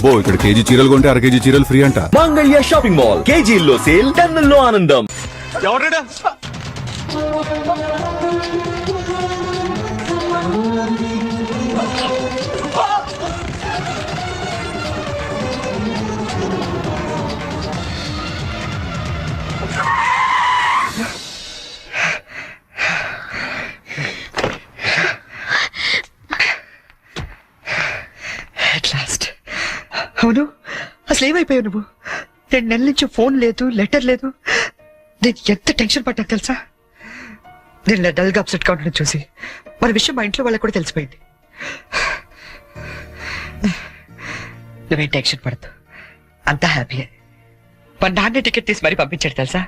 అబ్బో ఇక్కడ కేజీ చీరలు కొంటే అర కేజీ చీరలు ఫ్రీ అంట. మంగళ్య షాపింగ్ మాల్, కేజీల్లో సేల్, టన్నుల్లో ఆనందం. ఎవరైనా అవును, అసలు ఏమైపోయావు నువ్వు? 2 నెలల నుంచి ఫోన్ లేదు, లెటర్ లేదు. నేను ఎంత టెన్షన్ పడ్డా తెలుసా? నేను డల్గా అప్సెట్ గా ఉండడం చూసి మన విషయం మా ఇంట్లో వాళ్ళకి కూడా తెలిసిపోయింది. నువ్వేం టెన్షన్ పడద్దు, అంతా హ్యాపీయే. మా నాన్నే టికెట్ తీసి మరీ పంపించాడు తెలుసా?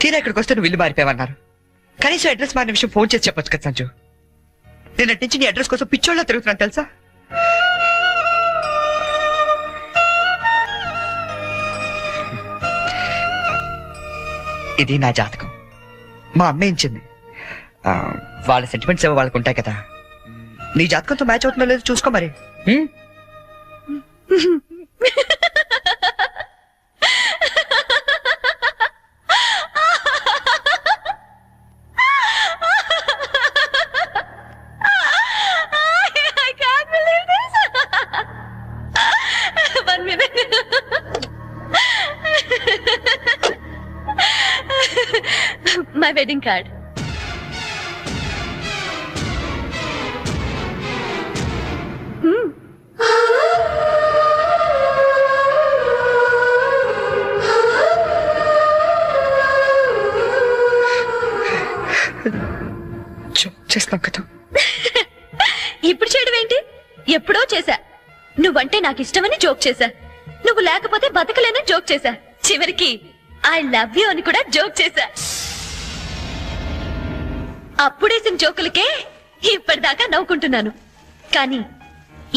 తీరా ఇక్కడికి వస్తే నువ్వు ఇల్లు మారిపోయావన్నారు. కనీసం అడ్రస్ మారిన విషయం ఫోన్ చేసి చెప్పొచ్చు కదా సంజు. నేను అటు నుంచి నీ అడ్రస్ కోసం పిచ్చోళ్ళ తిరుగుతున్నాను తెలుసా? ఇది నా జాతకం, మా అమ్మ ఇచ్చింది. వాళ్ళ సెంటిమెంట్స్ ఏవో వాళ్ళకు ఉంటాయి కదా. నీ జాతకంతో మ్యాచ్ అవుతుందో లేదో చూసుకో మరి. My wedding card. చేస్తాం కదా. ఇప్పుడు చేయడం ఏంటి? ఎప్పుడో చేశా. నువ్వంటే నాకు ఇష్టమని జోక్ చేశా. నువ్వు లేకపోతే బతకలేనని జోక్ చేశా. చివరికి ఐ లవ్ యూ అని కూడా జోక్ చేశా. అప్పుడేసిన జోకులకే ఇప్పటిదాకా నవ్వుకుంటున్నాను. కానీ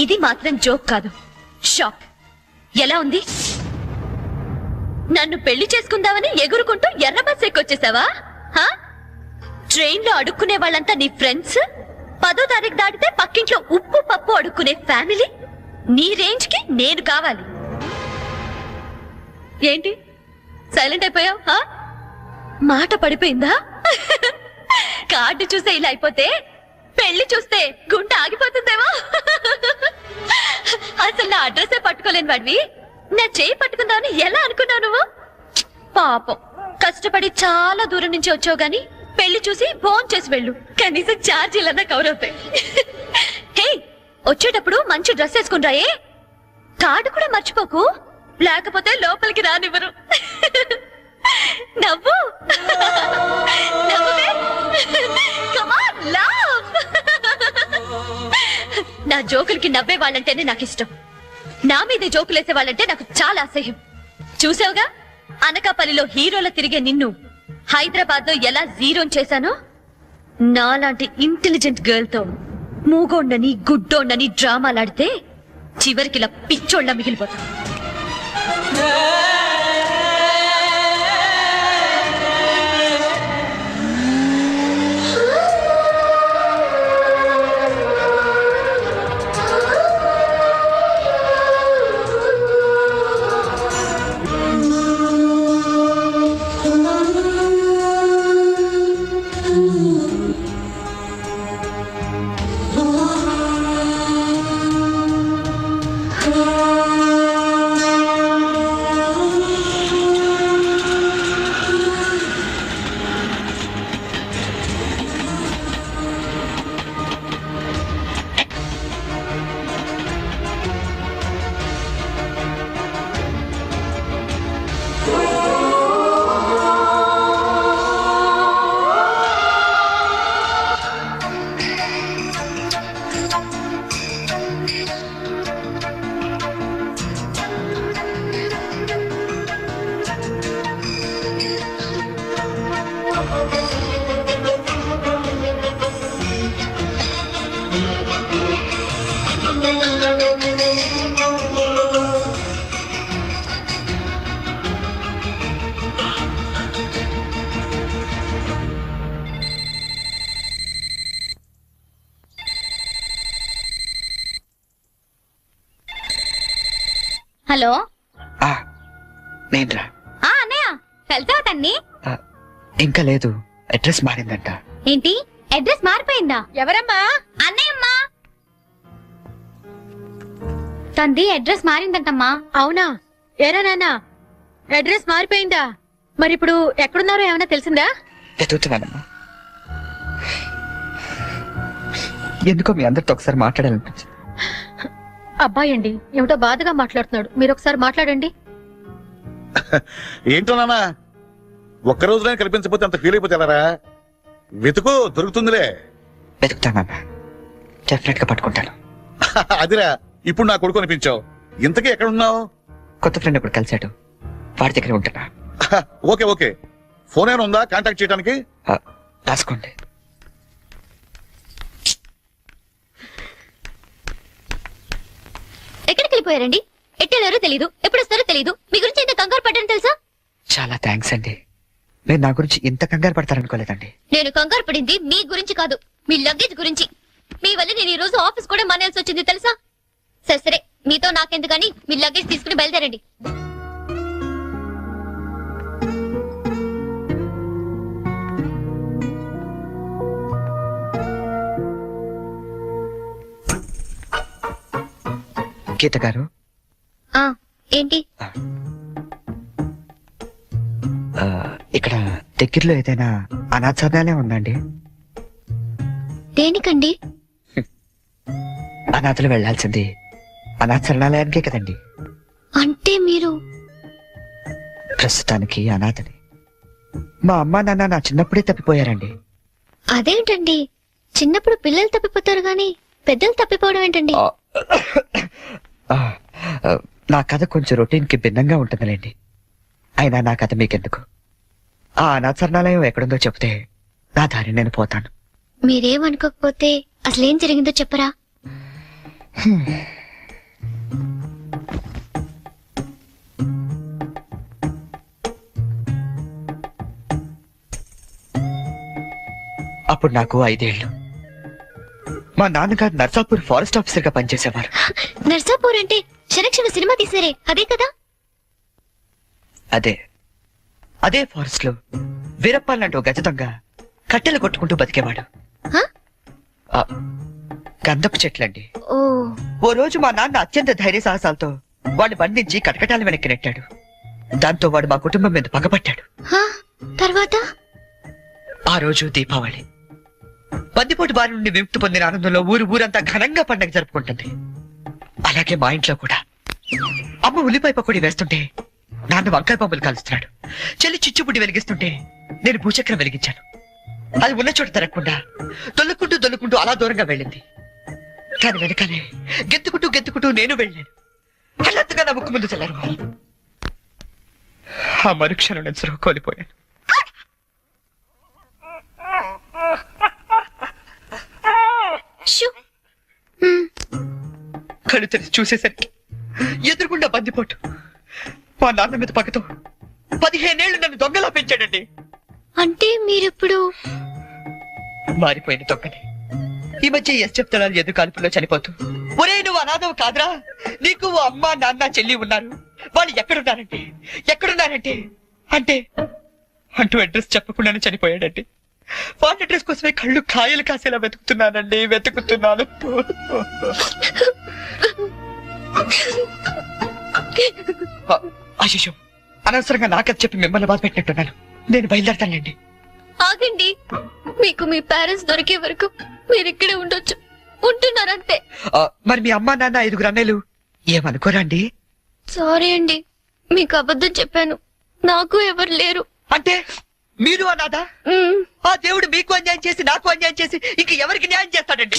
ఇది మాత్రం జోక్ కాదు, షాక్. ఎలా ఉంది? నన్ను పెళ్లి చేసుకుందామని ఎగురుకుంటూ ఎర్ర బస్ ఎక్కొచ్చేసావా? ట్రైన్ లో అడుక్కునే వాళ్ళంతా నీ ఫ్రెండ్స్, 10వ తారీఖు దాటితే పక్కింట్లో ఉప్పు పప్పు అడుక్కునే ఫ్యామిలీ. నీ రేంజ్ కి నేను కావాలి. ఏంటి సైలెంట్ అయిపోయావు? మాట పడిపోయిందా? కార్డు చూస్తే ఇలా అయిపోతే పెళ్లి చూస్తే గుండె ఆగిపోతుందేమో. అసలు నా అడ్రస్సే పట్టుకోలేని వాడివి నా చేయి పట్టుకుందామని ఎలా అనుకున్నావు నువ్వు? పాపం, కష్టపడి చాలా దూరం నుంచి వచ్చావు గాని పెళ్లి చూసి ఫోన్ చేసి వెళ్ళు, కనీసం ఛార్జీలన్నా కవర్ అవుతాయి. హే, వచ్చేటప్పుడు మంచి డ్రెస్ వేసుకుని రాయే. కార్డు కూడా మర్చిపోకు, లేకపోతే లోపలికి రానివ్వరు. నవ్వు, నా జోకులకి నవ్వే వాళ్ళంటేనే నాకు ఇష్టం. నా మీద జోకులేసే వాళ్ళంటే నాకు చాలా అసహ్యం. చూసావుగా, అనకాపల్లిలో హీరోల తిరిగే నిన్ను హైదరాబాద్ లో ఎలా జీరో చేశానో. నాలాంటి ఇంటెలిజెంట్ గర్ల్ తో మూగోండని గుడ్డోండని డ్రామాలాడితే చివరికి ఇలా పిచ్చోళ్ళ మిగిలిపోతా. హలో ఆ, నేనురా. అన్నయ్య వెళ్తావా తన్ని? ఇంకా లేదు, అడ్రస్ మారిందంట. ఏంటి అడ్రస్ మారిపోయిందా? ఎవరమ్మా? అన్నయ్యమ్మా. తంది అడ్రస్ మారిందంటమ్మా. అవునా? ఏరా నాన్న, అడ్రస్ మారిపోయిందా? మరి ఇప్పుడు ఎక్కడున్నారో ఏమైనా తెలిసిందా? వెతుకుతున్నానమ్మా. ఎందుకో మీ అందరితో ఒకసారి మాట్లాడాలనిపించింది. అబ్బాయి అండి ఏమిటో బాధగా మాట్లాడుతున్నాడు, మీరు ఒకసారి మాట్లాడండి. ఏంటో నాన్న, ఒక్క రోజునే కనిపించకపోతే అంత ఫీల్ అయిపోతే ఎలారా? వెతుకు, దొరుకుతుందిలే. వెతుకుతానన్నా, డెఫినెట్ గా పట్టుకుంటాను. అదిరా, ఇప్పుడు నా కొడుకు అనిపించావు. ఇంతకీ ఎక్కడ ఉన్నావు? కొత్త ఫ్రెండ్ ఒకటి కలిశాడు, వాడి దగ్గర ఉంటున్నా. ఓకే ఓకే, ఫోన్ ఏమైనా ఉందా కాంటాక్ట్ చేయడానికి? రాసుకోండి. ఎక్కడికి వెళ్ళిపోయారండి? ఎట్టెళ్ళారో తెలీదు, ఎప్పుడు వస్తారో తెలీదు. మీ గురించి ఎంత కంగారు పడ్డాను తెలుసా? చాలా థ్యాంక్స్ అండి, మీరు నా గురించి ఇంత కంగారు పడతారనుకోలేదండి. నేను కంగారు పడింది మీ గురించి కాదు, మీ లగేజ్ గురించి. మీ వల్ల నేను ఈ రోజు ఆఫీస్ కూడా మానేయాల్సి వచ్చింది తెలుసా? సరే సరే, మీతో నాకెందుకు గానీ మీ లగేజ్ తీసుకుని బయలుదేరండి. గీత గారు, ఏంటి? ఇక్కడ దగ్గరలో ఏదైనా అనాథాలయం ఉందండి? దేనికండి? అనాథలు వెళ్లాల్సింది అనాథరణాలయానికే కదండి. అంటే మీరు ప్రస్తుతానికి అనాథని. మా అమ్మా నాన్న నా చిన్నప్పుడే తప్పిపోయారండి. అదేంటండి, చిన్నప్పుడు పిల్లలు తప్పిపోతారు గాని పెద్దలు తప్పిపోవడం ఏంటండి? నా కథ కొంచెం రొటీన్ కి భిన్నంగా ఉంటుందిలేండి. అయినా నా కథ మీకెందుకు? ఆ అనాథరణాలయం ఎక్కడుందో చెప్తే నా దారి నేను పోతాను. మీరేమనుకోకపోతే అసలేం జరిగిందో చెప్పరా? అప్పుడు నాకు 5 ఏళ్ళు. మా నాన్నగారు నర్సాపూర్ ఫారెస్ట్ ఆఫీసర్ గా పనిచేసేవారు. నర్సాపూర్ అంటే శరక్షణ సినిమా తీసారే అదే కదా? అదే ఫారెస్ట్ లో వీరప్పాలంటూ గజ దొంగ కట్టెలు కొట్టుకుంటూ బతికేవాడు. గంధపు చెట్లండి. ఓ రోజు మా నాన్న అత్యంత ధైర్య సాహసాలతో వాడిని బంధించి కటకటాల వెనక్కి నెట్టాడు. దాంతో వాడు మా కుటుంబం మీద పగపట్టాడు. తర్వాత ఆ రోజు దీపావళి. బందిపోటు బారి నుండి విముక్తి పొందిన ఆనందంలో ఊరంతా ఘనంగా పండగ జరుపుకుంటుంది. అలాగే మా ఇంట్లో కూడా అమ్మ ఉల్లిపాయ పకోడీ వేస్తుంటే నాన్న వంకాయ పంపులు కాలుస్తున్నాడు. చెల్లి చిచ్చుబుడ్డి వెలిగిస్తుంటే నేను భూచక్రం వెలిగించాను. అది ఉన్న చోట తిరగకుండా దొల్లుకుంటూ అలా దూరంగా వెళ్ళింది. కానీ వెనకాలే గెత్తుకుంటూ నేను వెళ్ళాను. హఠాత్తుగా నా ముక్కు ముందు చల్లారు. ఆ మరుక్షణం నేను సృహ కోల్పోయాను. కళ్ళు తెరిచి చూసేసరికి ఎదురుగుండా బందిపోటు. మా నాన్న మీద పక్కతో 15 ఏళ్ళు నన్ను దొంగలా పెంచాడండి. అంటే మీరిప్పుడు మారిపోయిన దొంగని. ఈ మధ్య చెప్తాడు ఎదురు కాల్పుల్లో చనిపోతూ, ఒరే నువ్వు అనాథవు కాదురా, నీకు ఓ అమ్మ నాన్న చెల్లి ఉన్నారు, వాళ్ళు ఎక్కడున్నారంటే అంటూ అడ్రస్ చెప్పకుండానే చనిపోయాడండి. వాళ్ళ అడ్రస్ కోసమే కళ్ళు కాయలు కాసేలా వెతుకుతున్నాను. అయ్యో, అనవసరంగా నాకది చెప్పి మిమ్మల్ని బాధ పెట్టినట్టున్నాను. నేను బయలుదేరతానండి. ఆగండి, మీకు మీ పేరెంట్స్ దొరికే వరకు మీరు ఇక్కడే ఉండొచ్చు. ఉంటున్నారంతే. మరి మీ అమ్మా నాన్న 5 అన్నయ్యలు ఏమనుకోరండి? సారీ అండి, మీకు అబద్ధం చెప్పాను. నాకు ఎవరు లేరు. అంటే మీరు అనాథా? ఆ దేవుడు మీకు అన్యాయం చేసి నాకు అన్యాయం చేసి ఇంక ఎవరికి న్యాయం చేస్తాడండి?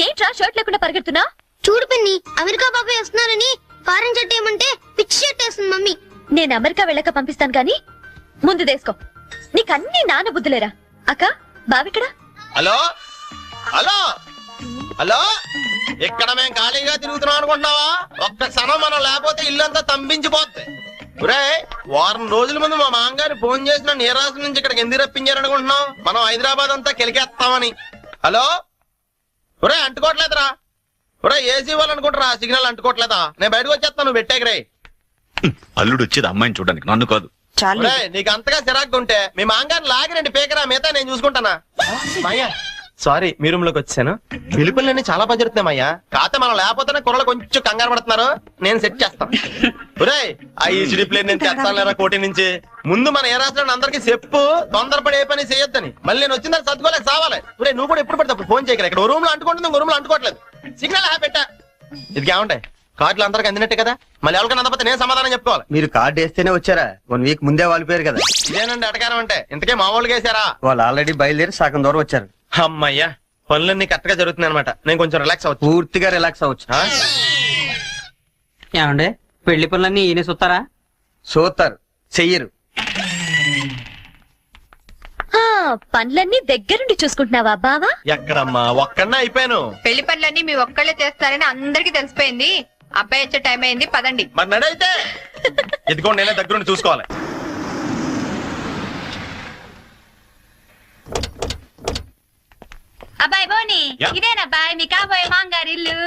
ఏంట్రా షర్ట్ లేకుండా పరిగెడుతున్నా? చూడు పిన్ని, అమెరికా బాబాయ్ వస్తున్నారని ఫారెన్ షర్ట్ ఏమంటే పిచ్చి షర్ట్ వేస్తుంది మమ్మీ. నేను అమెరికా వెళ్ళక పంపిస్తాను గాని ముందు దేసుకో. నీకన్నీ నాన్న బుద్ధులేరా? అక్క బావిక్కడ? హలో హలో హలో, ఇక్కడ మేము ఖాళీగా తిరుగుతున్నాం అనుకుంటున్నావా? ఒక్క క్షణం మనం లేకపోతే ఇల్లంతా తంబించిపోద్ది. ఒరేయ్, వారం రోజుల ముందు మా మామగారు ఫోన్ చేసిన నీరాశ నుంచి ఇక్కడికి ఎందుకు రప్పించారనుకుంటున్నాం? మనం హైదరాబాద్ అంతా కెలికేస్తామని. హలో ఒరే, అంటుకోవట్లేదురా. ఒరే, ఏసీ వాళ్ళు అనుకుంటారా సిగ్నల్ అంటుకోవట్లేదా? నేను బయటకు వచ్చేస్తాను, నువ్వు పెట్టేకరే. అల్లుడు వచ్చేది అమ్మాయిని చూడడానికి, నన్ను కాదు. ఒరే, నీకు అంతగా చిరాకు ఉంటే మీ మామగారిని లాగి రండి పేకరా, మిగతా నేను చూసుకుంటానా. మాయా సారీ, మీ రూమ్ లోకి వచ్చాను. పిలుపులన్నీ చాలా బాగా జరుగుతున్నాయి మాయా. కాకపోతే మనం లేకపోతేనే కుర్రలు కొంచెం కంగారు పడుతున్నారు. నేను సెట్ చేస్తాను. ఒరే, ఆ ఈసీడీ ప్లేన్ నేను తెస్తాను లేరా కోటి నుంచి. ముందు మన ఏ రాష్ట్రాన్ని అందరికీ చెప్పు, తొందరపడి ఏ పని చేయొద్దని. మళ్ళీ నేను వచ్చిన సర్దుకోలేక సావాలి. ఒరే, నువ్వు కూడా ఎప్పుడు పడితే అప్పుడు ఫోన్ చేయగలరు. ఇక్కడ రూమ్ లో అంటుకుంటుంది, ఇంకో రూమ్ లో అంటుకోవట్లేదు. సిగ్నల్ పెట్టా. ఇది ఏమంటాయి, కార్డులు అందరికి అందినట్టే కదా. మళ్ళీ ఎవరికైనా అందకపోతే నేను సమాధానం చెప్పుకోవాలి. మీరు కార్డు వేస్తేనే వచ్చారా? 1 వీక్ ముందే వాళ్ళిపోయారు కదా. ఇదేనండి అటకారం అంటే. ఇంతకే మా వాళ్ళకి వేసారా? వాళ్ళు ఆల్రెడీ బయలుదేరి సగం దూరం వచ్చారు. అమ్మయ్యా, పనులన్నీ కరెక్ట్ గా జరుగుతున్నాయి అనమాట. నేను కొంచెం రిలాక్స్ అవచ్చు. పూర్తిగా రిలాక్స్ అవ్వచ్చు. ఏమండే పెళ్లి పనులన్నీ ఈయన చూస్తారా? చూస్తారు, చెయ్యరు. పనులన్నీ దగ్గరుండి చూసుకుంటున్నావా బావా? ఎక్కడమ్మా, ఒక్కడనే అయిపోయాను. పెళ్లి పనులన్నీ మీ ఒక్కళ్ళే చేస్తారని అందరికీ తెలిసిపోయింది. అబ్బాయి వచ్చే టైం అయింది, పదండి. మరి నడైతే ఇదిగోండి, నేనే దగ్గరుండి చూసుకోవాలి. అబ్బాయి బోని, ఇదేనబ్బాయి మీ కాబోయే మాంగారు ఇల్లు.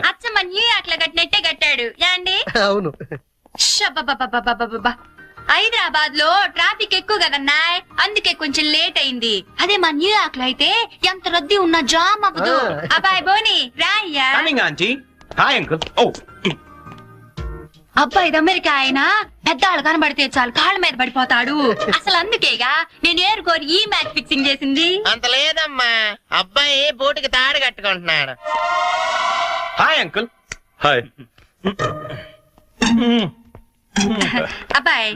అచ్చమ్మ న్యూయార్క్ లో కట్టినట్టే కట్టాడు యాండి. అవును. హైదరాబాద్ లో ట్రాఫిక్ ఎక్కువ కదన్నాయ్, అందుకే కొంచెం లేట్ అయింది. అదే మా న్యూయార్క్ లో అయితే ఎంత రద్దీ ఉన్నా జామ్ అవ్వదు. అబ్బాయి బోని రాయ్యా. అబ్బాయి ఇది అమెరికా అయినా పెద్దాళ్ళు కనబడితే చాలు కాళ్ళ మీద పడిపోతాడు. అసలు అందుకేగా నేను ఏరుకోరి ఈ మ్యాచ్ ఫిక్సింగ్ చేసింది. అంత లేదమ్మా, అబ్బాయి బోటుకి తాడు కట్టుకుంటున్నాడు. Hi uncle. హాయ్. అబ్బాయి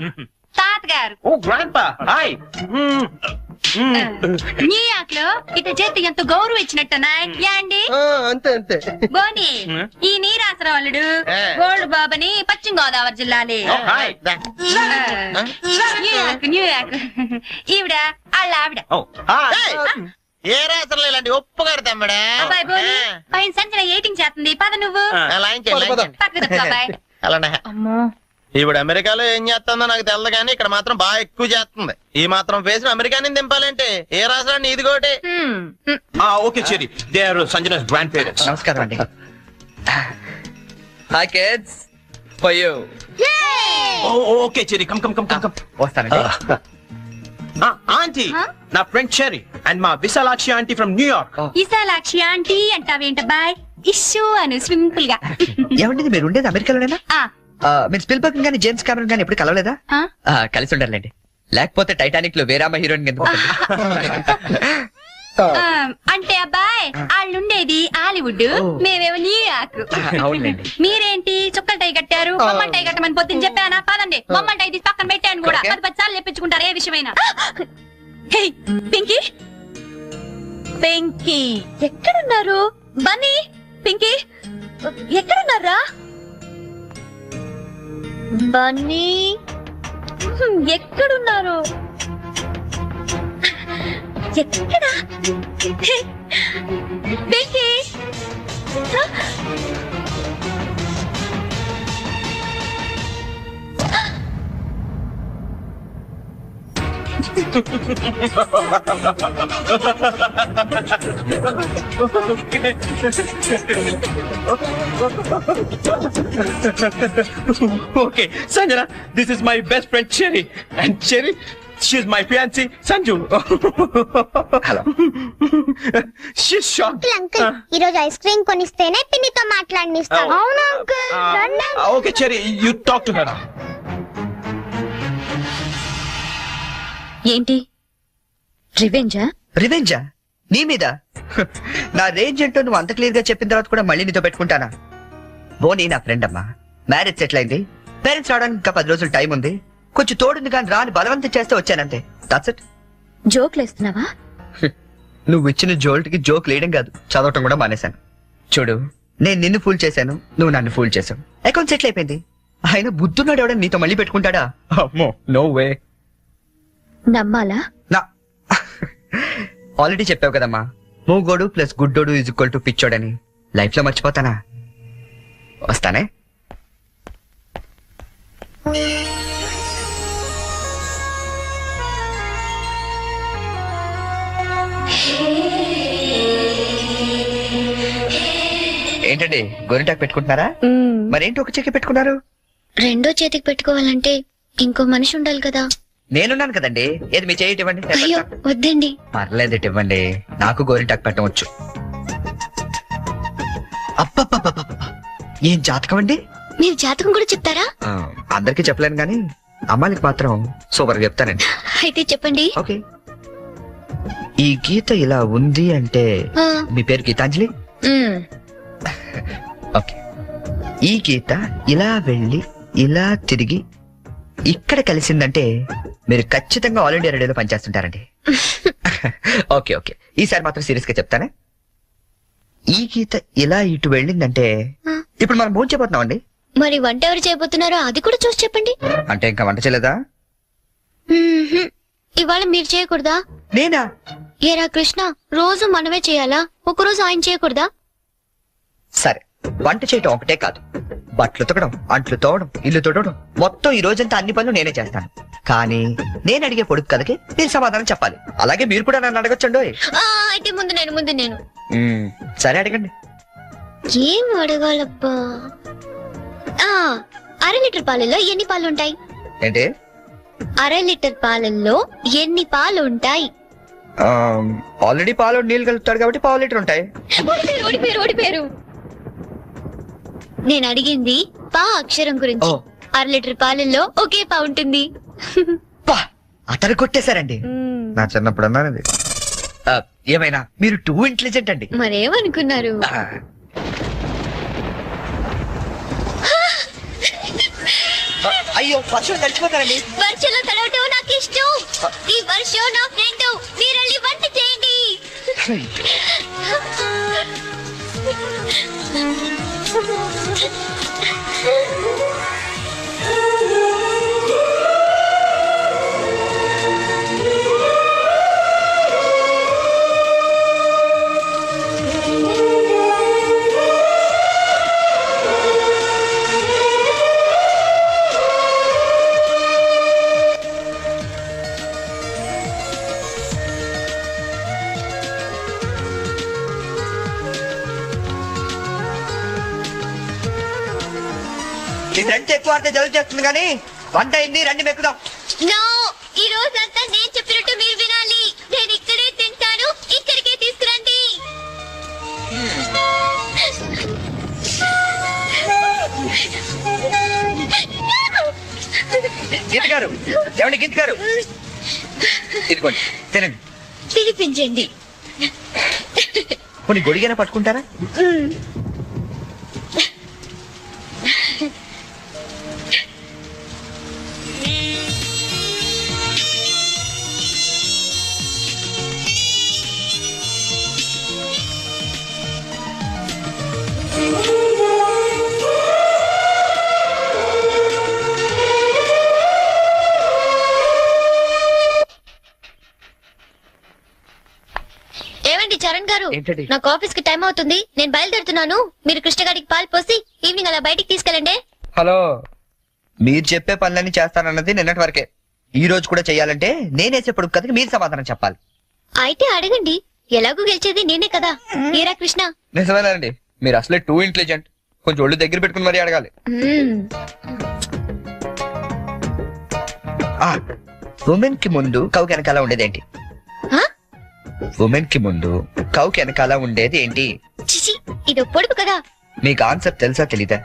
తాతగారు. ఓ గ్రాండ్పా, హాయ్. న్యూయార్క్ లో ఇట చేతి ఎంత గౌరవం ఇచ్చినట్టనాయ్ యాండి. అంతే అంతే. బోని, ఈ నీరాసరావులుడు గోల్డ్ బాబని పశ్చిమ గోదావరి జిల్లాలే. న్యూయార్క్ ఈవిడ వాళ్ళ ఆవిడ. ఏ రాసరాలు ఇలాంటి ఒప్పు కడతామ్మడా. అబ్బాయి బోని, పైన సంచన ఎయిటింగ్ చేస్తుంది, పద నువ్వు పక్కకు తప్ప అబ్బాయి. అలానే. అమ్మో, ఈవిడ అమెరికాలో ఏం చేస్తుందో నాకు తెలదు కానీ ఇక్కడ మాత్రం బాగా ఎక్కువ చేస్తుంది. ఈ మాత్రం ఫేస్ అమెరికాని దింపాలంటే ఏ రాష్ట్రాన్ని ఇది కోటి. Okay Cherry, they are Sanjana's grand parents. నమస్కారం అండి. Hi kids, for you. Okay Cherry, come come come come come. వస్తానండి. ఆంటీ, నా ఫ్రెండ్ చెరీ అండ్ మా విశాలాక్షి ఆంటీ ఫ్రమ్ న్యూయార్క్. విశాలాక్షి ఆంటీ అంటావేంటబ్బాయ్? ఇష్యూ అను సింపుల్ గా. ఏమండి మీరు ఉండేది అమెరికాలోనేనా? మీరు స్పిల్బర్గ్ గానీ జేమ్స్ కెమెరన్ గానీ ఎప్పుడు కలవలేదా? కలిసి ఉండాలండి, లేకపోతే టైటానిక్ లో వేరామ హీరోయిన్ ఎందుకు? అంటే అబ్బాయి వాళ్ళుండేది హాలీవుడ్, మేమేమో న్యూయార్క్. అవునండి. మీరేంటి చుక్కల టై కట్టారు? బొమ్మల టై కట్టమని పొద్దున్న చెప్పానా? పదండి, బొమ్మల టై తీసి పక్కన పెట్టాను కూడా. 10 సార్లు చెప్పించుకుంటారు ఏ విషయమైనా. పింకీ, పింకీ ఎక్కడున్నారు? బన్నీ, పింకీ ఎక్కడున్నారా? బన్నీ ఎక్కడున్నారు? ఎక్కడ? Pinky, Okay, Sanjana, this is my best friend Cherry, and Cherry, she's my fiancée Sanju. Hello. She's shocked. Uncle, ఈ రోజు ఐస్ క్రీమ్ కొనిస్తేనే పిన్నితో మాట్లాడనిస్తాను. అవునా uncle? Okay, Cherry, you talk to her. ఏంటి రివెంజా? రివెంజా నీ మీద? నా రేంజ్ ఏంటో నువ్వు అంత క్లియర్ గా చెప్పిన తర్వాత కూడా మళ్ళీ నీతో పెట్టుకుంటానా? బోని నా ఫ్రెండ్ అమ్మా, మ్యారేజ్ సెటిల్ అయింది, పేరెంట్స్ రావడానికి ఇంకా 10 రోజులు టైం ఉంది, కొంచెం తోడుంది కానీ రాని బలవంతం చేస్తే వచ్చానంతే. That's it. జోక్లేస్తున్నావా? నువ్వు ఇచ్చిన జోల్ట్ కి జోక్ లేయడం కాదు, చదవటం కూడా మానేశాను. చూడు, నేను నిన్ను ఫూల్ చేశాను, నువ్వు నన్ను ఫూల్ చేశావు, అకౌంట్ సెటిల్ అయిపోయింది. ఆయన బుద్ధున్నాడు ఎవడని నీతో మళ్ళీ పెట్టుకుంటాడా? అమ్మో, నో వే. నమ్మాలా? నా ఆల్రెడీ చెప్పావు కదమ్మా, మూగోడు ప్లస్ గుడ్డోడు ఈజ్ ఈక్వల్ టు పిచ్చోడని. లైఫ్ లో మర్చిపోతానా? వస్తానే. ఏంటండి గోరింటాకు పెట్టుకుంటున్నారా? మరేంటి ఒక చెక్కి పెట్టుకున్నారు? రెండో చేతికి పెట్టుకోవాలంటే ఇంకో మనిషి ఉండాలి కదా. నేనున్నాను కదండి. ఏది మీ చేయి ఇవ్వండి. అయ్యో వద్దండి. పర్లేదు ఇవ్వండి, నాకు గోరింటాకు పెట్టవచ్చు. అబ్బబ్బబ్బబ్బ, ఏం జాతకం అండి? మీరు జాతకం కూడా చెప్తారా? అందరికీ చెప్పలేను గాని అమ్మాయికి మాత్రం సూపర్ గా చెప్తానండి. అయితే చెప్పండి. ఓకే, ఈ గీత ఇలా ఉంది అంటే ఆ, మీ పేరు గీతాంజలి? మ్, ఓకే, ఈ గీత ఇలా వెళ్ళి ఇలా తిరిగి ఇక్కడ కలిసిందంటే మీరు ఖచ్చితంగా ఆల్ ఇండియా రేడియోలో పనిచేస్తుంటారండి. ఓకే ఓకే, ఈసారి మాత్రం సీరియస్ గా చెప్తానే. ఈ గీత ఇలా ఇటు వెళ్ళిందంటే ఆ. ఇప్పుడు మనం భోజనం చేయబోతున్నాం అండి. మరి వంట ఎవరు చేయబోతున్నారో అది కూడా చూసి చెప్పండి. అంటే ఇంకా వంట చేయలేదా? మ్మ్హ్మ్. ఇవాళ మీరు చేయకూడదా? నేనా? ఏరా కృష్ణ, రోజు మనమే చేయాలా? ఒకరోజు ఆయన చేయకూడదా? సరే, వంట చేయటం ఒకటే కాదు, బట్టలు ఉతకడం, అంట్లు తోవడం, ఇల్లు తోడడం, మొత్తం ఈ రోజంతా అన్ని పనులు నేనే చేస్తాను. కానీ నేను అడిగే పొడుపు కథకి మీరు సమాధానం చెప్పాలి. అలాగే మీరు కూడా నన్ను అడగొచ్చండి. ఆ, అయితే ముందు నేను సరే అడగండి. ఏం అడగాలబ్బా? ఆ, 1/2 లీటర్ పాలల్లో ఎన్ని పాలు ఉంటాయి? ఏంటి? 1/2 లీటర్ పాలల్లో ఎన్ని పాలు ఉంటాయి? ఆల్రెడీ పాలు నీళ్ళు కలుపుతాడు కాబట్టి పావు లీటర్ ఉంటాయి. ఓడిపోయారు. నేను అడిగింది పా అక్షరం గురించి. 1/2 లీటర్ పాలల్లో ఒకే పా ఉంటుంది. పా, అతను కొట్టేశారండి. నా చిన్నప్పుడు అన్నాను. ఏమైనా మీరు టూ ఇంటెలిజెంట్ అండి. మరేమనుకున్నారు? అయ్యో, వర్షం తడిచిపోతారండి. వర్షంలో తడవటం నాకు ఇష్టం. ఈ వర్షం నా ఫ్రెండ్. మీరు వెళ్ళి వంట చేయండి. ఈ ఫ్రెండ్స్ ఎక్కువ అంటే జలుబు చేస్తుంది కానీ వంట అయింది, రండి మెక్కుదాం. నో, ఈ రోజంతా నేను చెప్పినట్టు మీరు వినాలి. నేను ఇక్కడే తింటాను, ఇక్కడికే తీసుకురండి. గీత గారు, ఏమండి గీత గారు, ఇదిగోండి తినండి. తినిపించండి. కొన్ని గొడిగైనా పట్టుకుంటారా? ఏమండి చరణ్ గారు, ఏంటండి? నాకు ఆఫీస్ కి టైం అవుతుంది. నేను బయలుదేరుతున్నాను. మీరు కృష్ణగాడికి పాలు పోసి ఈవినింగ్ అలా బయటికి తీసుకెళ్ళండి. హలో, మీరు చెప్పే పనులన్నీ చేస్తానన్నది నిన్నటి వరకే. ఈ రోజు కూడా చెయ్యాలంటే నేనేసే పొడుపు కథకి మీరు సమాధానం చెప్పాలి. అయితే అడగండి. ఎలాగూ గెలిచేది నేనే కదా. ఏరా కృష్ణ? నిజమేనండి, మీరు అసలే టూ ఇంటెలిజెంట్. కొంచెం ఒళ్ళు దగ్గర పెట్టుకుని మరీ అడగాలి. ఉమెన్ కి ముందు కౌకి వెనకాల ఉండేదేంటి? ఉమెన్ కి ముందు కౌకి వెనకాల ఉండేది ఏంటి? చిచి, ఇది పొడుపు కదా. మీకు ఆన్సర్ తెలుసా తెలీదా?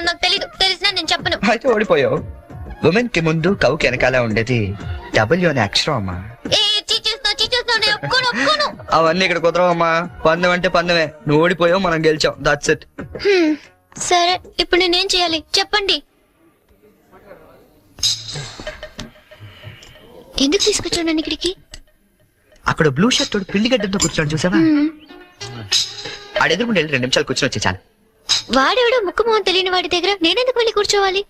నాకు తెలీదు. తెలిసినా నేను చెప్పను. అయితే ఓడిపోయావు. ఉమెన్ కి ముందు కౌకి వెనకాల ఉండేది డబ్ల్యూ అనే అక్షరం అమ్మా. అవన్నీ ఇక్కడ కుదరవమ్మా. పందెం అంటే పందెమే. నువ్వు ఓడిపోయావు, మనం గెలిచాం. That's it. సరే, ఇప్పుడు నేనేం చేయాలి చెప్పండి. ఎందుకు తీసుకొచ్చాను ఇక్కడికి? అక్కడ బ్లూ షర్ట్ పిల్లిగడ్డంతో కూర్చోండి, చూసావా? ఆడెదురుకుంటే వెళ్ళి 2 నిమిషాలు కూర్చొని వచ్చే చాలు. వాడెవడో ముక్కు మొహం తెలియని వాడి దగ్గర నేనెందుకు వెళ్ళి కూర్చోవాలి?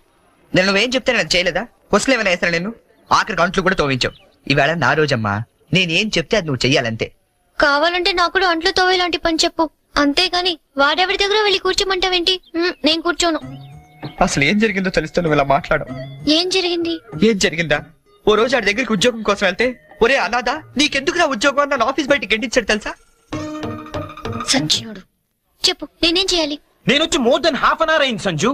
నేను నువ్వేం చెప్తే నేను చేయలేదా? కొసలు ఏమైనా వేస్తాను నేను? ఆఖరి గంటలు కూడా తోవించావు. ఈవేళ నా రోజమ్మా. నేనేం చెప్తే అది నువ్వు చెయ్యాలంతే. కావాలంటే నాకు కూడా అంట్లు తోవేలాంటి పని చెప్పు. అంతేగాని వాడెవడి దగ్గర వెళ్ళి కూర్చోమంటావేంటి? నేను కూర్చోను. అసలు ఏం జరిగిందో తెలుస్తే నువ్వు ఇలా మాట్లాడు. ఏం జరిగింది? ఏం జరిగిందా? ఓ రోజు ఆడి దగ్గరికి ఉద్యోగం కోసం వెళ్తే, ఒరే అనాథా నీకెందుకురా ఉద్యోగం అని నన్ను ఆఫీస్ బయటికి గెంటించాడు తెలుసా? సచ్చినోడు. చెప్పు, నేనేం చేయాలి? నేను వచ్చి more than half an hour అయింది సంజు.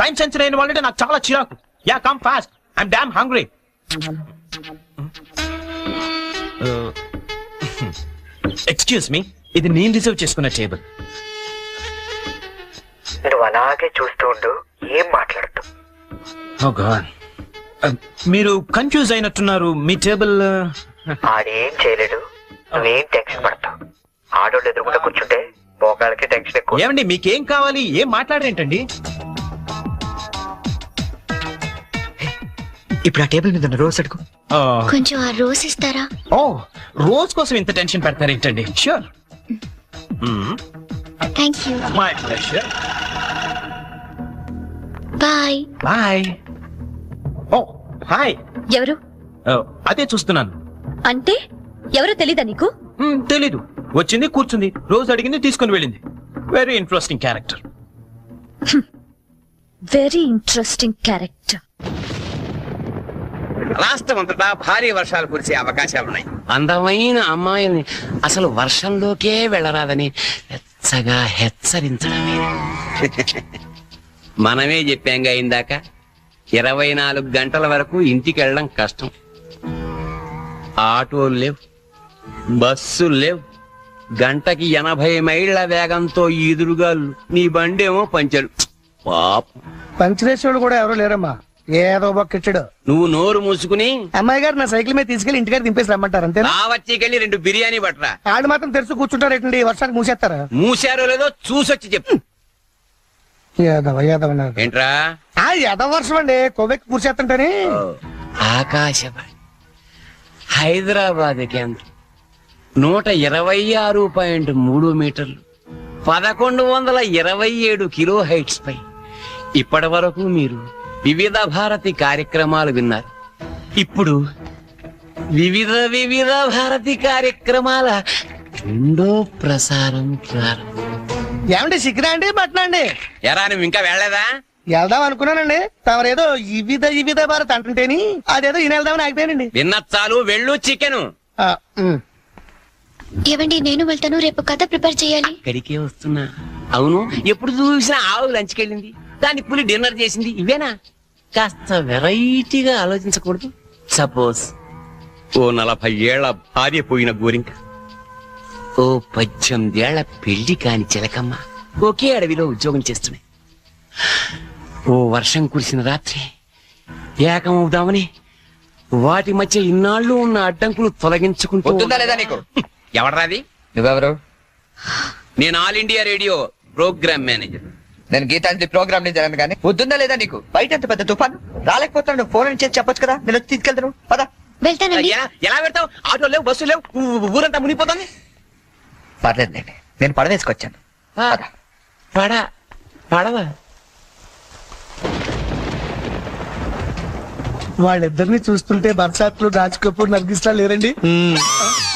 టైం సెన్సర్ అయిన వాళ్ళంటే నాకు చాలా చిరాకు. Ya come fast, I'm damn hungry. Excuse me, ఇది నేను రిజర్వ్ చేసుకున్న టేబుల్. నువ్వు అలాగే చూస్తూ ఉండు, ఏం మాట్లాడుతూ. ఓ గాడ్, మీరు కన్ఫ్యూజ్ అయినట్టున్నారు. మీ టేబుల్ ఆడేం చేయలేడు, నువ్వేం టెన్షన్ పడతావు. ఆడోళ్ళు ఎదురుకుండా కూర్చుంటే మోకాళ్ళకి టెన్షన్ ఎక్కువ. ఏమండి, మీకేం కావాలి? ఏం మాట్లాడరేంటండి? ఇప్పుడు ఆ టేబుల్ మీద ఉన్న రోజ్ అడుగు. కొంచెం ఆ రోజ్ ఇస్తారా? ఓ, రోజ్ కోసం ఇంత టెన్షన్ పెడతారేంటండి? Sure. Thank you. My pleasure. Bye. Bye. Oh hi. ఎవరు? అదే చూస్తున్నాను. అంటే ఎవరో తెలీదా నీకు? తెలీదు. వచ్చింది, కూర్చుంది, రోజు అడిగింది, తీసుకుని వెళ్ళింది. Very interesting character. Very interesting character. రాష్ట్రం అంతటా భారీ వర్షాలు కురిసే అవకాశాలున్నాయి. అందమైన అమ్మాయిల్ని అసలు వర్షంలోకే వెళ్ళరాదని వెచ్చగా హెచ్చరించడమే. మనమే చెప్పాంగా ఇందాక, 24 గంటల వరకు ఇంటికి వెళ్ళడం కష్టం. ఆటోలు లేవు, బస్సులు లేవు, గంటకి 80 మైళ్ళ వేగంతో ఈదురుగాళ్ళు, నీ బండేమో పంచరు. పాపం, పంచరేశ్వరుడు కూడా ఎవరు లేరమ్మా, ఏదో బొక్కిచ్చాడు. నువ్వు నోరు మూసుకుని అమ్మాయి గారు నా సైకిల్ మీద తీసుకెళ్లి ఇంటికాడ దింపేసి రమ్మంటారు అంతేనా? వచ్చేకెళ్ళి 2 బిర్యానీ పట్టరా. ఆడు మాత్రం తెరుచు కూర్చుంటారేటండి, వర్షానికి మూసేస్తారా? మూసారో లేదో చూసొచ్చి చెప్పు. ఏంట్రా? ఏదో వర్షం అండి, కొవ్వెక్కి కూర్చేస్తుంటేనే. ఆకాశవాణి హైదరాబాద్ కేంద్రం 126.3 మీటర్లు, 1127 కిలో హైట్స్ పై ఇప్పటి వరకు మీరు వివిధ భారతి కార్యక్రమాలు విన్నారు. ఇప్పుడు వివిధ భారతి కార్యక్రమాల 2వ ప్రసారం ప్రారంభం. ఏమండి సిగ్గురా అండి, మటనా అండి? ఎరా, నువ్వు ఇంకా వెళ్ళలేదా? వెళ్దాం అనుకున్నానండి, తమరేదో వివిధ భారత్ అంటుంటేని అదేదో ఈయన వెళ్దామని ఆగిపోయానండి. విన్న చాలు, వెళ్ళు. చికెను ఏవండి, నేను వెళ్తాను, రేపు కథ ప్రిపేర్ చేయాలి. ఇక్కడికే వస్తున్నా. అవును, ఎప్పుడు చూసినా ఆవు లంచ్కెళ్ళింది, దాని పులి డిన్నర్ చేసింది, ఇవేనా? కాస్త వెరైటీగా ఆలోచించకూడదు? సపోజ్ ఓ 40 ఏళ్ల భార్య పోయిన గోరింక, ఓ 18 ఏళ్ల పెళ్లి కాని చిలకమ్మ ఒకే అడవిలో ఉద్యోగం చేస్తున్నాయి. ఓ వర్షం కురిసిన రాత్రి ఏకమవుదామని వాటి మధ్య ఇన్నాళ్ళు ఉన్న అడ్డంకులు తొలగించుకుంటూ. లేదా నీకు? ఎవడరాది? నువ్వెవరు? నేను All India Radio programme manager. నేను గీతాంజలి ప్రోగ్రామ్ ని జరగను కానీ వద్దుందా లేదా నీకు? బయట ఎంత పెద్ద తుఫాను, రాలేకపోతున్నాడు, ఫోన్ చేసి చెప్పొచ్చు కదా, నేను వచ్చి తీసుకెళ్తాను. పదా. వెళ్తానండి. ఎలా పెడతావు? ఆటో లేవు, బస్సు లేవు, ఊరంతా మునిగిపోతుంది. పర్లేదులేండి, నేను పడవేసుకొచ్చాను. పడవా? వాళ్ళిద్దరిని చూస్తుంటే బర్సాత్లు, రాజ్ కపూర్, నర్గిస్లా లేరండి?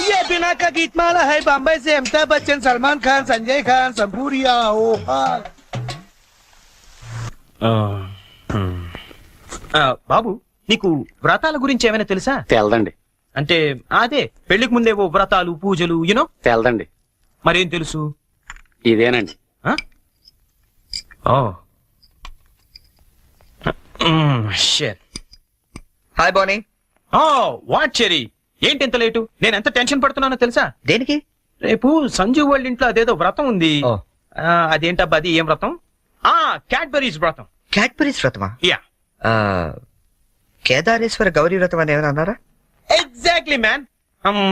ये बिना का गीतमाला है बॉम्बे से अमिताभ बच्चन, सलमान खान, संजय खान, संपूरिया. బాబు, నీకు వ్రతాల గురించి ఏమైనా తెలుసా? తెలదండి. అంటే అదే పెళ్లికి ముందేవో వ్రతాలు, పూజలు, యూనో. తెలదండి. మరేం తెలుసు? ఇదేనండి. హాయ్ బోనీ. వాట్ చెరీ, ఏంటి ఎంత లేటు? నేను ఎంత టెన్షన్ పడుతున్నానో తెలుసా? దేనికి? రేపు సంజు వాళ్ళ ఇంట్లో అదేదో వ్రతం ఉంది. అదేంటబ్బా, అది ఏం వ్రతం? క్యాడ్బరీస్ వ్రతం. క్యాడ్బరీస్ వ్రతమా? యా. కేదారేశ్వర గౌరీ వ్రతం అని ఏమైనా అన్నారా? Exactly man.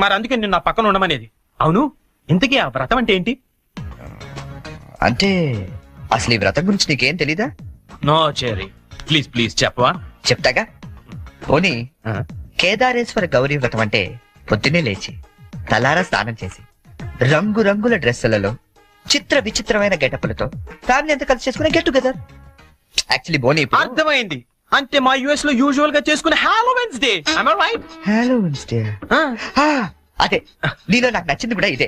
మరి అందుకే నేను నా పక్కన ఉండమనేది. అవును, ఇంతకీ ఆ వ్రతం అంటే ఏంటి? అంటే అసలు ఈ వ్రతం గురించి నీకేం తెలీదా? నో చెరీ, ప్లీజ్ చెప్పవా? చెప్తాగా. పోనీ, కేదారేశ్వర గౌరీ వ్రతం అంటే పొద్దున్నే లేచి తలారా స్నానం చేసి రంగురంగుల డ్రెస్సులలో చిత్ర విచిత్రమైన గెటప్పులతో ఫ్యామిలీ అంతా కలిసి చేసుకునే గెట్ టుగెదర్. యాక్చువల్లీ బోనీ, అర్థమైంది. అంటే మా యుఎస్ లో యూజువల్ గా చేసుకునే హాలోవీన్స్ డే. హాలోవీన్స్ డే అదే. నీలో నాకు నచ్చింది కూడా ఇదే.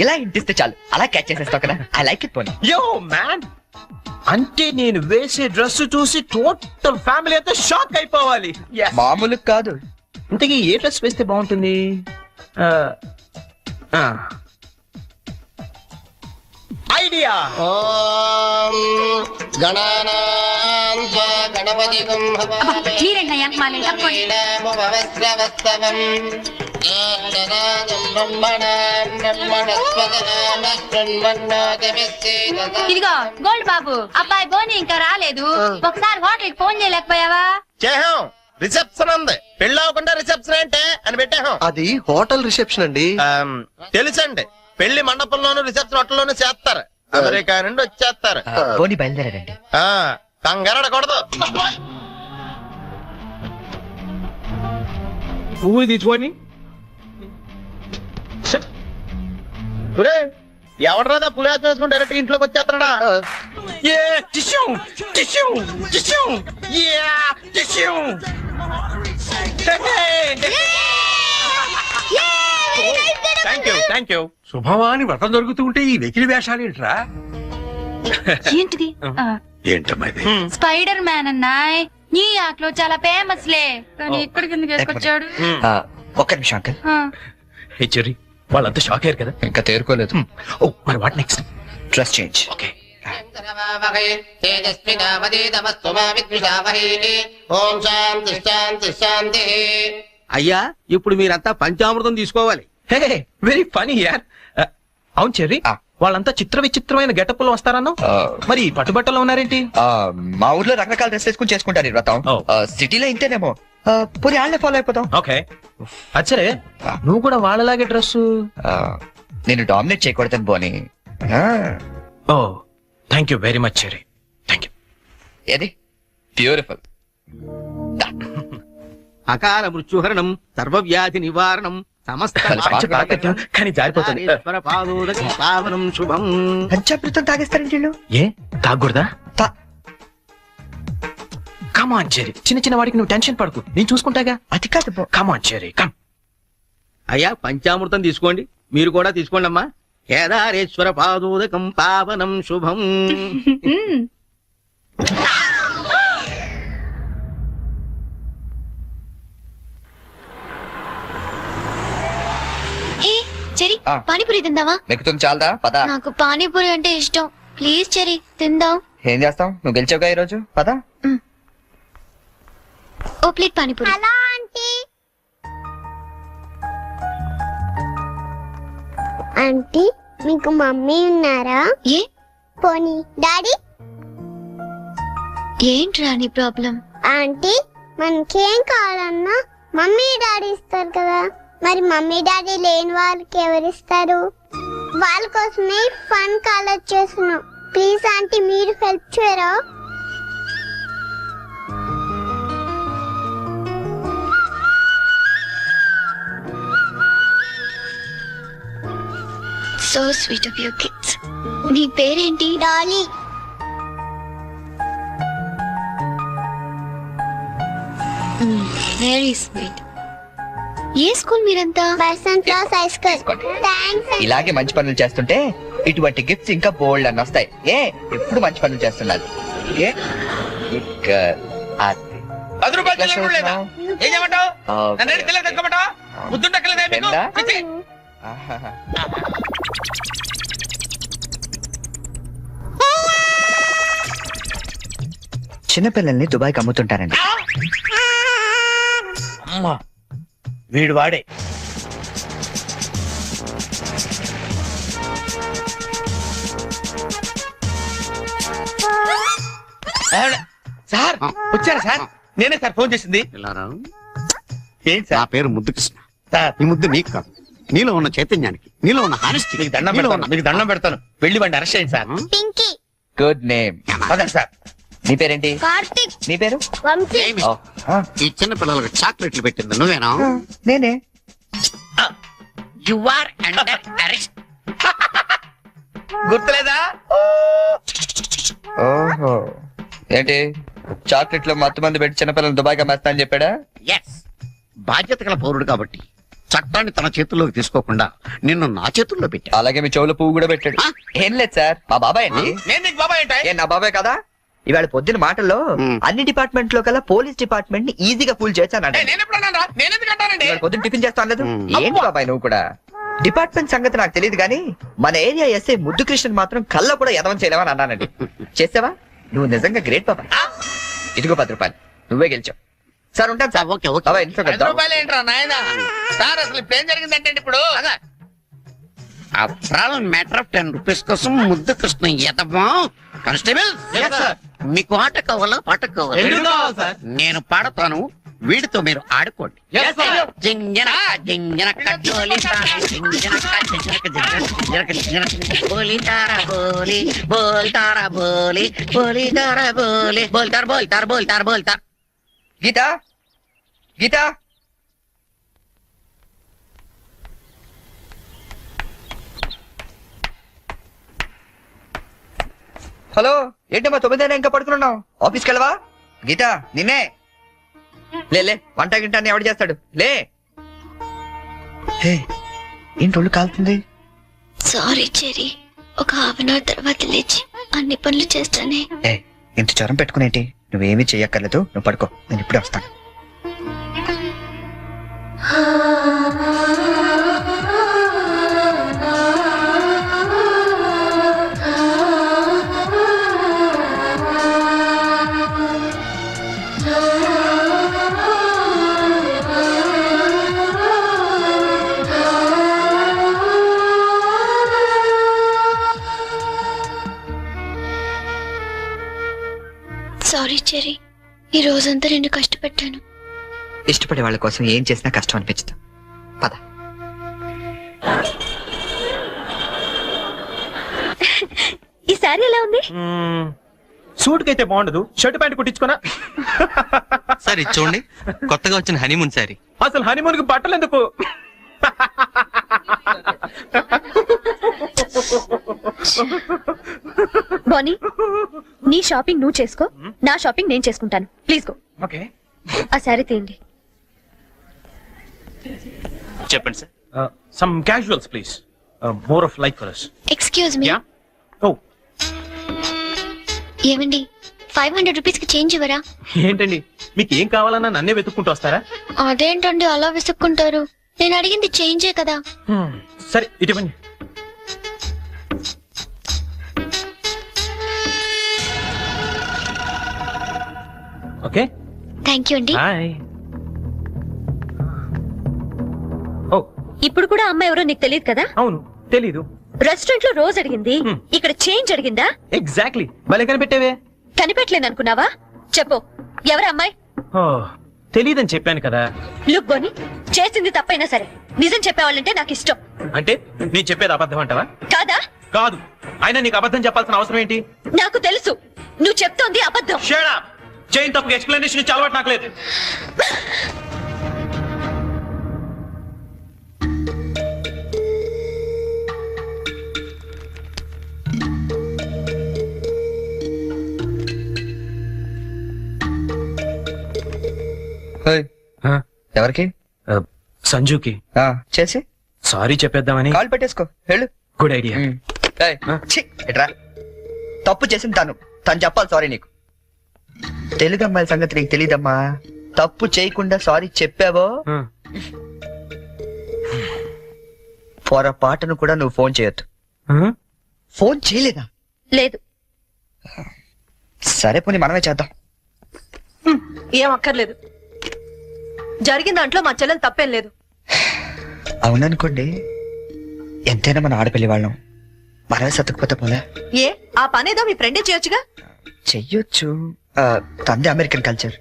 ఇలా ఇంటిస్తే చాలు, అలా క్యాచ్ చేసేస్తావు కదా. ఐ లైక్ ఇట్ పోనీ. యో మ్యాన్, అంటే నేను వేసే డ్రెస్ చూసి టోటల్ ఫ్యామిలీ అంతా షాక్ అయిపోవాలి. మామూలు కాదు. ఇంతకీ ఏ డ్రెస్ వేస్తే బాగుంటుంది? I idea. ఓం గణానాం త్వా గణపతిగం హవామహే. మీరేంటయ్యా మాలే తప్పుకోండి. శ్రీరామవస్త్రవస్తవం జ్యేష్ఠరాజం బ్రహ్మణాం బ్రహ్మణస్పదనామ శృణ్వన్నోతిభిశ్చేదసా. ఇదిగో గోల్డ్ బాబు, అబ్బాయి బోని ఇంకా రాలేదు. ఒకసారి హోటల్ కి ఫోన్ చేయలేకపోయావా? చేహాం, రిసెప్షన్ ఉంది. పెళ్ళి అవ్వకుండా రిసెప్షన్ ఏంటే అని పెట్టాం. అది హోటల్ రిసెప్షన్ అండి. తెలుసండి, పెళ్లి మండపంలోను రిసెప్షన్ హోటల్లోనూ చేస్తారు. అమెరికా నుండి వచ్చేస్తారు. పోనీ బయలుదేరాడండి. కంగారడకూడదు. పువ్వు తీసుకోని ఎవడరాదా పులిహార చేసుకుని డైరెక్ట్ ఇంట్లోకి వచ్చేస్తాడా? Thank you. శుభమాని వ్రతం జరుగుతూ ఉంటే ఈ వెకిలి వేషాలు ఏంట్రా? ఏంటిది? ఏంటమ్మా ఇది? Spider man అన్నాయ్. న్యూయార్క్ లో చాలా ఫేమస్ లే, కానీ ఇక్కడికి ఎందుకు వేసుకొచ్చాడు? ఒక్క నిమిషం అంకల్. హే చెర్రీ, వాళ్ళంతా షాక్ అయ్యారు కదా? ఇంకా తేరుకోలేదు. ఓ మరి what next? Dress change. Okay. ఓం శాంతి శాంతి శాంతి. అయ్యా ఇప్పుడు మీరంతా పంచామృతం తీసుకోవాలి. హే వెరీ ఫనీ యార్. అవును చెర్రీ, వాళ్ళంతా చిత్ర విచిత్రమైన గెటప్ లో వస్తారన్నావు, మరి పట్టుబట్టలో ఉన్నారేంటి? మా ఊర్లో రకరకాల డ్రెస్ వేసుకుని చేసుకుంటారు ఈ వ్రతం. సిటీలో ఇంతేనేమో. పోనీ వాళ్ళే ఫాలో అయిపోతాం. ఓకే. అచ్చరే, నువ్వు కూడా వాళ్ళలాగే డ్రెస్. నేను డామినేట్ చేయకూడదని పోనీ. Oh thank you very much Cherry, thank you. ఏది బ్యూటిఫుల్. అకాల మృత్యుహరణం, సర్వవ్యాధి నివారణం, సమస్త కానీ జారిపోతుంది. పావనం శుభం. పంచామృతం తాగేస్తారండి వీళ్ళు. ఏ తాగకూడదా? కమాన్ చెర్రీ, చిన్న చిన్న వాడికి నువ్వు టెన్షన్ పడకు, నేను చూసుకుంటాగా. అది కాదు. కమాన్ చెర్రీ, కమ్. అయ్యా పంచామృతం తీసుకోండి, మీరు కూడా తీసుకోండి అమ్మా. కేదారేశ్వర పాదోదకం పావనం శుభం. చెరి పానీపూరి తిందావా? మెక్కుతుంది చాలదా? పద. నాకు పానీపూరి అంటే ఇష్టం. ప్లీజ్ చెరి తిందాం. ఏం చేస్తాం, నువ్వు గెలిచావుగా ఈ రోజు. పద. Oh plate panipuri. Hello aunty. Aunty మీకు మమ్మీ ఉన్నారా? ఏ పోనీ డాడీ? ఏంట్రా నీ ప్రాబ్లం? ఆంటీ మనకేం కావాలన్నా మమ్మీ డాడీ ఇస్తారు కదా, మరి మమ్మీ డాడీ లేని వాళ్ళకి ఎవరిస్తారు? వాళ్ళ కోసమే ఫన్ కాలేజ్ చేస్తున్నాం. ప్లీజ్ ఆంటీ మీరు హెల్ప్ చేయరా? So sweet of your kids. నీ పేరేంటి? డాలీ. Very sweet. ఏ స్కూల్ మీరంతా? బర్సన్ క్లాస్ హై స్కూల్. థాంక్స్. ఇలాగే మంచి పనులు చేస్తుంటే ఇటువంటి గిఫ్ట్స్ ఇంకా బోల్డ్ అని వస్తాయి. ఎప్పుడు మంచి పనులు చేస్తున్నారు. చిన్నపిల్లల్ని దుబాయ్కి అమ్ముతుంటారండి. అమ్మా వీడు వాడే. సార్ వచ్చారా సార్? నేనే సార్ ఫోన్ చేసింది. ఏంటి సార్? నా పేరు ముద్దు కృష్ణ. ఈ ముద్దు నీకు కాదు, నీలో ఉన్న చైతన్యానికి, నీలో ఉన్న హానెస్టీ. మీకు దండం పెడతాను, వెళ్ళి వాడిని అరెస్ట్ చేయండి sir. Pinky. Good name. Sir నీ పేరేంటి? కార్తిక్. నీ పేరు? వంశీ. ఈ చిన్న పిల్లలకు చాక్లెట్లు పెట్టింది నువ్వేనా? నేనే. You are under arrest. గుర్తులేదా? ఓహో, ఏంటి చాక్లెట్లు మత్తు మంది పెట్టి చిన్నపిల్లలు దుబాయ్కి అమ్మేస్తా అని చెప్పాడా? ఎస్, బాధ్యత గల పౌరుడు కాబట్టి చట్టాన్ని తన చేతుల్లోకి తీసుకోకుండా నిన్ను నా చేతుల్లో పెట్టా. అలాగే మీ చెవుల పువ్వు కూడా పెట్టాడు. ఏం లేదు సార్, మా బాబాయ్ అండి. నేను నీకు బాబాయ్ ఏంటి? ఏ నా బాబాయ్ కదా? ఇవాళ పొద్దున మాటల్లో అన్ని డిపార్ట్మెంట్ లో కల్లా పోలీస్ డిపార్ట్మెంట్ ని ఈజీగా ఫూల్ చేశానండి. నేను ఎప్పుడు అన్నాను రా? నేను ఎందుకు అంటానండి? పొద్దున టిఫిన్ చేస్తా అనలేదు. ఏంటి బాబాయ్ నువ్వు కూడా? డిపార్ట్మెంట్ సంగతి నాకు తెలియదు కానీ మన ఏరియా ఎస్ఐ ముద్దు కృష్ణ మాత్రం కళ్ళ కూడా ఎదవం చేయలేవని అన్నానండి. చేసావా? నువ్వు నిజంగా గ్రేట్ పాప. ఇదిగో 10 రూపాయలు, నువ్వే గెలిచావు. సార్ ఉంటాను సార్. Okay okay. ఇంట్లో రూపాయలు ఏంట్రా నాయన? సార్ అసలు ఇప్పుడు ఏం జరిగిందంటే ఇప్పుడు మ్యాటర్ ఆఫ్ 10 రూపీస్ కోసం ముద్దు కృష్ణ ఎదమా. కానిస్టేబుల్ మీకు ఆట కావాలా పాట కావాలా? నేను పాడతాను, వీడితో మీరు ఆడుకోండి. జింజనక జింజనక జోలితార జింజనక జింజనక జింజనక జింజనక బోలితార బోలి బోల్తార బోలి బోలితార బోలి బోల్తార బోల్తార బోల్తార బోల్తార. గీత గీత హలో, ఏంటమ్మా 9 ఇంకా పడుకున్నావు? ఆఫీస్కి వెళ్ళవా? గీత నిన్నే లే వంట గింట అని ఎవడు చేస్తాడు? లే. ఏంటి ఒళ్ళు కాలుతుంది? సారీ చెరీ, ఒక హాఫ్ అన్ అవర్ తర్వాత లేచి అన్ని పనులు చేస్తానే. ఇంత జ్వరం పెట్టుకునేంటి? నువ్వేమీ చెయ్యక్కర్లేదు, నువ్వు పడుకో, నేను ఇప్పుడే వస్తాను. సారీ చెరీ, ఈ రోజంతా నిన్ను కష్టపెట్టాను. ఇష్టపడే వాళ్ళ కోసం ఏం చేసినా కష్టం అనిపించదు. పద. ఈ సారీ ఎలా ఉంది? సూట్ కైతే బాగుండదు, షర్ట్ ప్యాంట్ కుట్టించుకున్నా. సార్ ఇది చూడండి, కొత్తగా వచ్చిన హనీమూన్ సారీ. అసలు హనీమూన్ కి బట్టలు ఎందుకు? బానీ, నీ షాపింగ్ నువ్వు చేసుకో, నా షాపింగ్ నేను చేసుకుంటాను. Please go. ఓకే. ఆ సారీ తీయండి. చెప్పండి sir. Some casuals please, more of like for us. Excuse me. Oh ఏమండి, 500 రూపీస్ కి చేంజ్ ఇవ్వరా? ఏంటండి, మీకు ఏం కావాలన్నా నన్నే వెతుక్కుంటూ వస్తారా? అదేంటండి అలా విసుక్కుంటారు? నేను అడిగింది చేంజే కదా. సరే ఇటువంటి. ఓకే, థ్యాంక్ యూ అండి. ఇప్పుడు కూడా అమ్మాయి ఎవరో నీకు తెలియదు కదా? అవును తెలీదు. రెస్టారెంట్ లో రోజు అడిగింది, ఇక్కడ చేంజ్ అడిగిందా? ఎగ్జాక్ట్లీ. భలే కనిపెట్టేవే. కనిపెట్టలేను అనుకున్నావా? చెప్పు, ఎవరు అమ్మాయి? తెలీదని చెప్పాను కదా. లుక్ బోని, చేసింది తప్పైనా సరే నిజం చెప్పేవాళ్ళంటే నాకు ఇష్టం. అంటే నేను చెప్పేది అబద్ధం అంటావా? కాదా? కాదు. అయినా నీకు అబద్ధం చెప్పాల్సిన అవసరం ఏంటి? నాకు తెలుసు నువ్వు చెప్తోంది అబద్ధం. Shut up. చేయని తప్పుకి ఎక్స్ప్లెనేషన్ ఇచ్చే అలవాటు నాకు లేదు. ఎవరికి? సంజుకి. చేసి సారీ చెప్పేద్దామని. కాల్ పెట్టేసుకో, వెళ్ళు. Good idea. ఎట్రా, తప్పు చేసింది తను చెప్పాలి సారీ నీకు. తెలుగు అమ్మాయిల సంగతి నీకు తెలీదమ్మా. తప్పు చేయకుండా సారీ చెప్పావో పొరపాటును కూడా నువ్వు ఫోన్ చేయొద్దు. ఫోన్ చేయలేదా? లేదు. సరే పోనీ మనమే చేద్దాం. ఏం అక్కర్లేదు, జరిగిన దాంట్లో మా చెల్లెలు తప్పేం లేదు. అవుననుకోండి, ఎంతైనా మన ఆడపిల్లి వాళ్ళం, మనమే సర్దుకుపోతే పోలే. ఏ ఆ పనేదో మీ ఫ్రెండే చేయొచ్చుగా. చెయ్యొచ్చు, తంది అమెరికన్ కల్చర్,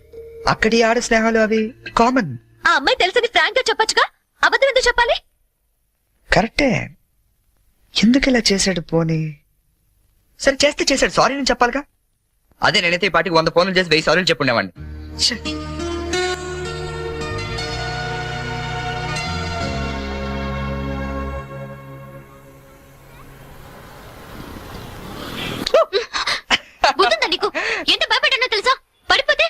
అక్కడి ఆడ స్నేహాలు అవి కామన్. ఆ అమ్మాయి తెలుసని ఫ్రాంక్ గా చెప్పొచ్చుగా, అబద్ధం ఎందుకు చెప్పాలి? కరెక్టే, ఎందుకు ఇలా చేశాడు? పోనీ సరే చేస్తే చేశాడు, సారీ నేను చెప్పాలిగా. అదే నేనైతే ఈ పాటికి 100 ఫోన్లు చేసి 1000 సారీలు చెప్పుండేవాడిని. నీకు ఎంత భయపడ్డానో తెలుసా? పడిపోతే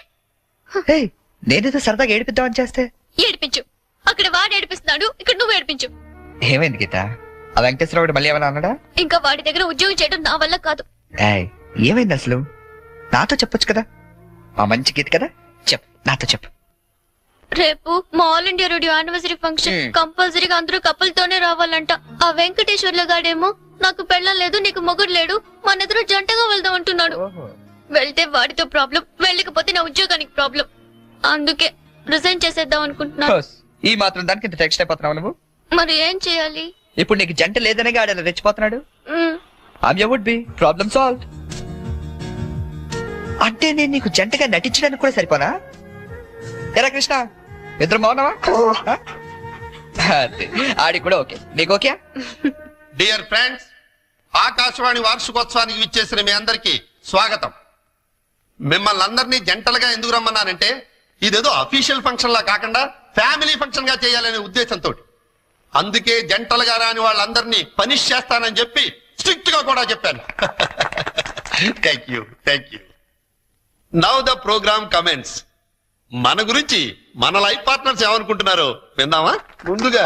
నేనేదో సరదాగా ఏడిపిద్దామని చేస్తే. ఏడిపించు, అక్కడ వాడు ఏడిపిస్తున్నాడు, ఇక్కడ నువ్వు ఏడిపించు. ఏమైంది గీత? ఆ వెంకటేశ్వరరావు మళ్ళీ ఏమైనా అన్నాడా? ఇంకా వాడి దగ్గర ఉద్యోగం చేయడం నా వల్ల కాదు. ఏమైంది అసలు? నాతో చెప్పొచ్చు కదా, ఆ మంచి గీత కదా, చెప్పు, నాతో చెప్పు. రేపు మా all India radio anniversary function కంపల్సరీగా అందరూ కపుల్తోనే రావాలంట. ఆ వెంకటేశ్వర్ల గాడేమో నాకు పెళ్ళం లేదు నీకు మొగుడు లేడు మన ఇద్దరు జంటగా వెళ్దాం అంటున్నాడు. వెళ్తే వాడితో ప్రాబ్లం, వెళ్ళకపోతే నా ఉద్యోగానికి ప్రాబ్లం. అందుకే రిజైన్ చేసేద్దాం అనుకుంటున్నాను. ఈ మాత్రం దానికి ఇంత టెక్స్ట్ అయిపోతున్నావు నువ్వు? మరి ఏం చేయాలి? ఇప్పుడు నీకు జంట లేదనే గాడలా రెచ్చిపోతున్నాడు. ఆమె వుడ్ బి ప్రాబ్లమ్ సాల్వ్. అంటే నేను నీకు జంటగా నటించడానికి కూడా సరిపోనా? ఎరా కృష్ణ, ఇద్దరు మౌనవా? ఆడి కూడా ఓకే, నీకు ఓకే? డియర్ ఫ్రెండ్స్, ఆకాశవాణి వార్షికోత్సవానికి విచ్చేసిన మీ అందరికీ స్వాగతం. మిమ్మల్ని అందరినీ జంటలుగా ఎందుకు రమ్మన్నానంటే ఇదేదో అఫీషియల్ ఫంక్షన్ లా కాకుండా ఫ్యామిలీ ఫంక్షన్ గా చేయాలనే ఉద్దేశంతో. అందుకే జంటలుగా రాని వాళ్ళందరినీ పనిష్ చేస్తానని చెప్పి స్ట్రిక్ట్ గా కూడా చెప్పాను. Thank you, thank you. Now the programme comments. మన గురించి మన లైఫ్ పార్ట్నర్స్ ఏమనుకుంటున్నారో విందామా? ముందుగా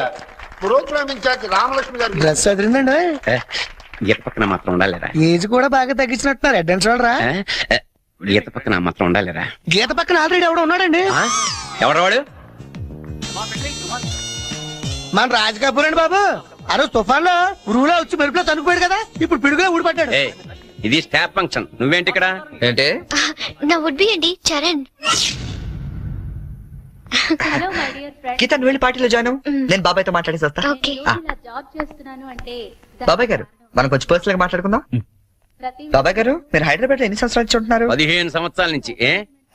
ప్రోగ్రామ్ ఇన్ఛార్జ్ రామలక్ష్మి గారు. డ్రెస్ అదిరిందండి. గీత పక్కన మాత్రం ఉండాలిరా. ఏజ్ కూడా బాగా తగ్గించినట్టున్నారు. అడ్వాన్స్ చూడరా? గీత పక్కన మాత్రం ఉండాలిరా. గీత పక్కన ఆల్రెడీ ఎవడో ఉన్నాడండి. ఎవరు వాడు? మన రాజ్ కపూర్ అండి బాబు. ఆ రోజు తుఫాన్ లో ఉరువులో వచ్చి మెరుపులో తనుకుపోయాడు కదా, ఇప్పుడు పిడుగులో ఊడిపడ్డాడు. ఇది స్టాఫ్ ఫంక్షన్, నువ్వేంటి ఇక్కడ? ఏంటి? నా వుడ్ బి అండి చరణ్. గీత నువ్వు వెళ్ళి పార్టీలో జాయిన్ అవ్వు. నేను బాబాయ్తో మాట్లాడేసి వస్తా. బాబాయ్ గారు, మనం కొంచెం పర్సనల్ గా మాట్లాడుకుందాం. బాబాయ్ గారు, మీరు హైదరాబాద్ లో ఎన్ని సంవత్సరాలు నుంచి ఉంటున్నారు? 15 సంవత్సరాల నుంచి.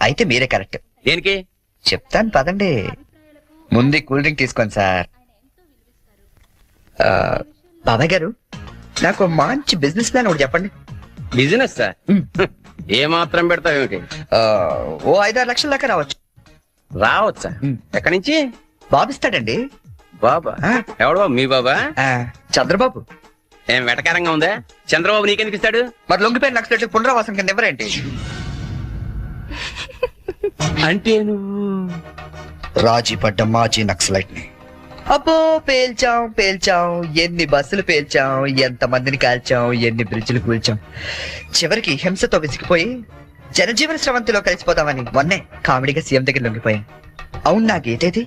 అయితే మీరే కరెక్ట్. దేనికి? చెప్తాను పదండి. ముందు కూల్ డ్రింక్ తీసుకోండి సార్. బాబాయ్ గారు, నాకు మంచి బిజినెస్ ప్లాన్ ఒకటి చెప్పండి. Business sir? ఏ మాత్రం పెడతావేమిటి? ఓ 5-6 లక్షల దాకా రావచ్చు. రావచ్చా? ఎక్కడి నుంచి? బాబిస్తాడండి. బాబా? ఎవడు బాబు? మీ బాబా? చంద్రబాబు. ఏం వెటకారంగా ఉందా? చంద్రబాబు నీకెందుకు ఇస్తాడు? మరి లొంగిపోయిన నక్సలైట్లకు పునరావాసం కింద ఎవరేంటి? అంటే నువ్వు రాజీ పడ్డ మాజీ నక్సలైట్ ని. అబ్బో, పేల్చాం. ఎన్ని బస్సులు పేల్చాం, ఎంత మందిని కాల్చాం, ఎన్ని బ్రిడ్జిలు కూల్చాం. చివరికి హింసతో విసిగిపోయి జనజీవన స్రవంతిలో కలిసిపోతామని మొన్నే కామెడీగా సీఎం దగ్గర లొంగిపోయాను. అవును, నా గీతేది?